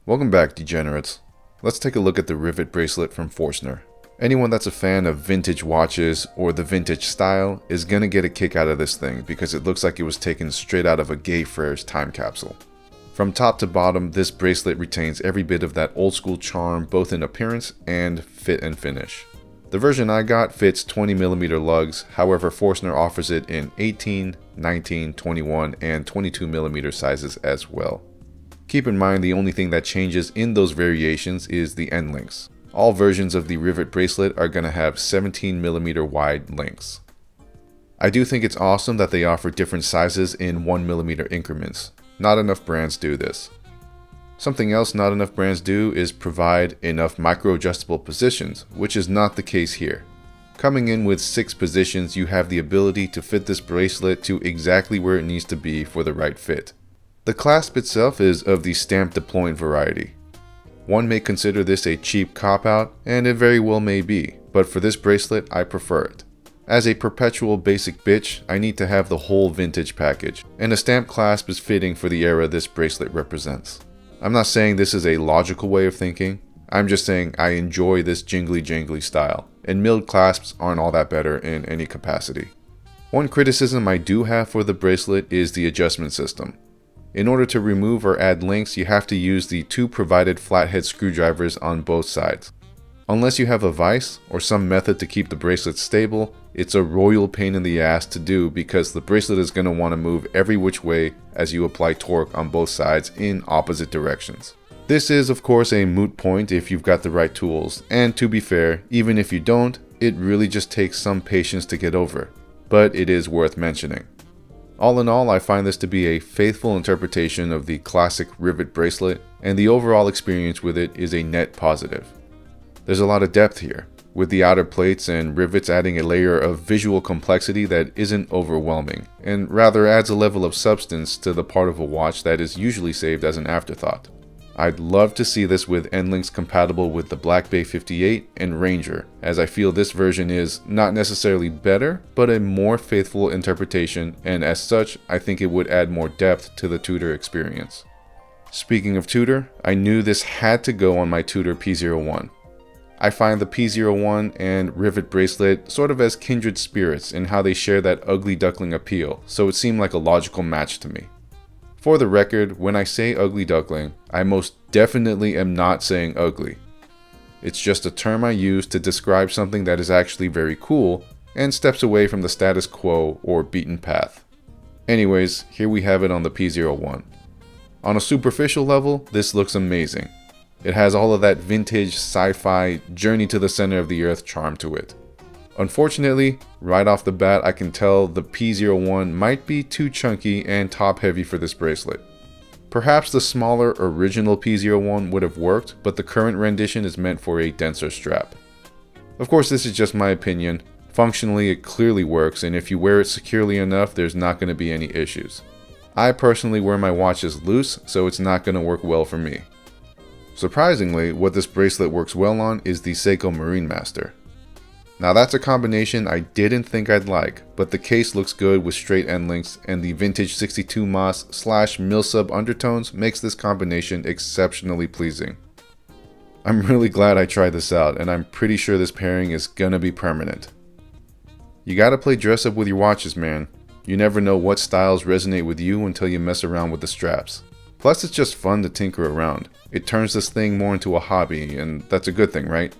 Welcome back, degenerates. Let's take a look at the Rivet bracelet from Forstner. Anyone that's a fan of vintage watches or the vintage style is gonna get a kick out of this thing because it looks like it was taken straight out of a gay frare's time capsule. From top to bottom, this bracelet retains every bit of that old school charm both in appearance and fit and finish. The version I got fits 20mm lugs, however Forstner offers it in 18, 19, 21, and 22mm sizes as well. Keep in mind the only thing that changes in those variations is the end links. All versions of the Rivet bracelet are going to have 17mm wide links. I do think it's awesome that they offer different sizes in 1mm increments. Not enough brands do this. Something else not enough brands do is provide enough micro-adjustable positions, which is not the case here. Coming in with 6 positions, you have the ability to fit this bracelet to exactly where it needs to be for the right fit. The clasp itself is of the stamped deployment variety. One may consider this a cheap cop-out, and it very well may be, but for this bracelet, I prefer it. As a perpetual basic bitch, I need to have the whole vintage package, and a stamped clasp is fitting for the era this bracelet represents. I'm not saying this is a logical way of thinking, I'm just saying I enjoy this jingly style, and milled clasps aren't all that better in any capacity. One criticism I do have for the bracelet is the adjustment system. In order to remove or add links, you have to use the 2 provided flathead screwdrivers on both sides. Unless you have a vise or some method to keep the bracelet stable, it's a royal pain in the ass to do because the bracelet is going to want to move every which way as you apply torque on both sides in opposite directions. This is of course a moot point if you've got the right tools, and to be fair, even if you don't, it really just takes some patience to get over, but it is worth mentioning. All in all, I find this to be a faithful interpretation of the classic Rivet bracelet, and the overall experience with it is a net positive. There's a lot of depth here, with the outer plates and rivets adding a layer of visual complexity that isn't overwhelming, and rather adds a level of substance to the part of a watch that is usually saved as an afterthought. I'd love to see this with end links compatible with the Black Bay 58 and Ranger, as I feel this version is not necessarily better, but a more faithful interpretation, and as such, I think it would add more depth to the Tudor experience. Speaking of Tudor, I knew this had to go on my Tudor P01. I find the P01 and Rivet bracelet sort of as kindred spirits in how they share that ugly duckling appeal, so it seemed like a logical match to me. For the record, when I say ugly duckling, I most definitely am not saying ugly. It's just a term I use to describe something that is actually very cool and steps away from the status quo or beaten path. Anyways, here we have it on the P01. On a superficial level, this looks amazing. It has all of that vintage sci-fi journey to the center of the earth charm to it. Unfortunately, right off the bat I can tell the P01 might be too chunky and top heavy for this bracelet. Perhaps the smaller original P01 would have worked, but the current rendition is meant for a denser strap. Of course, this is just my opinion. Functionally it clearly works, and if you wear it securely enough there's not going to be any issues. I personally wear my watches loose, so it's not going to work well for me. Surprisingly, what this bracelet works well on is the Seiko Marinemaster. Now that's a combination I didn't think I'd like, but the case looks good with straight end links, and the vintage 62 moss / milsub undertones makes this combination exceptionally pleasing. I'm really glad I tried this out, and I'm pretty sure this pairing is gonna be permanent. You gotta play dress up with your watches, man. You never know what styles resonate with you until you mess around with the straps. Plus it's just fun to tinker around. It turns this thing more into a hobby, and that's a good thing, right?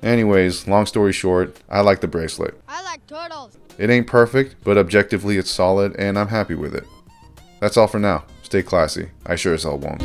Anyways, long story short, I like the bracelet. I like turtles. It ain't perfect, but objectively it's solid and I'm happy with it. That's all for now. Stay classy. I sure as hell won't.